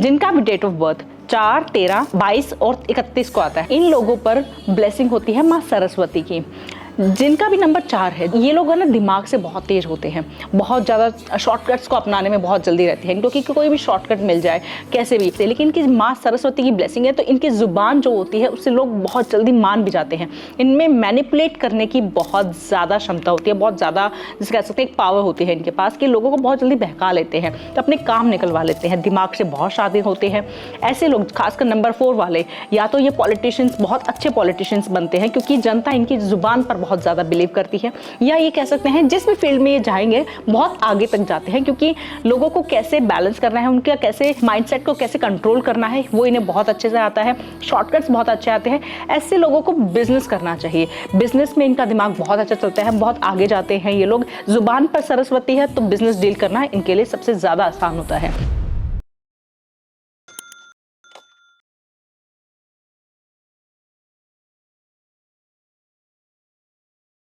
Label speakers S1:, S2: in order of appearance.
S1: जिनका भी date of birth 4, 13, 22 और 31 को आता है, इन लोगों पर ब्लेसिंग होती है माँ सरस्वती की। जिनका भी नंबर 4 है, ये लोग ना दिमाग से बहुत तेज होते हैं, बहुत ज़्यादा शॉर्टकट्स को अपनाने में बहुत जल्दी रहते हैं, क्योंकि कोई भी शॉर्टकट मिल जाए कैसे भी। लेकिन इनकी माँ सरस्वती की ब्लेसिंग है, तो इनकी ज़ुबान जो होती है उससे लोग बहुत जल्दी मान भी जाते हैं। इनमें मैनिपुलेट करने की बहुत ज़्यादा क्षमता होती है, बहुत ज़्यादा जिसे कह सकते हैं एक पावर होती है इनके पास, कि लोगों को बहुत जल्दी बहका लेते हैं, तो अपने काम निकलवा लेते हैं, दिमाग से बहुत शातिर होते हैं। ऐसे लोग, खासकर नंबर 4 वाले, या तो ये पॉलिटिशियंस, बहुत अच्छे पॉलिटिशियंस बनते हैं, क्योंकि जनता इनकी ज़ुबान पर बहुत ज़्यादा बिलीव करती है, या ये कह सकते हैं जिस भी फील्ड में ये जाएंगे बहुत आगे तक जाते हैं, क्योंकि लोगों को कैसे बैलेंस करना है, उनका कैसे माइंडसेट को कैसे कंट्रोल करना है, वो इन्हें बहुत अच्छे से आता है। शॉर्टकट्स बहुत अच्छे आते हैं। ऐसे लोगों को बिजनेस करना चाहिए, बिजनेस में इनका दिमाग बहुत अच्छा चलता है, बहुत आगे जाते हैं ये लोग। जुबान पर सरस्वती है, तो बिजनेस डील करना इनके लिए सबसे ज़्यादा आसान होता है।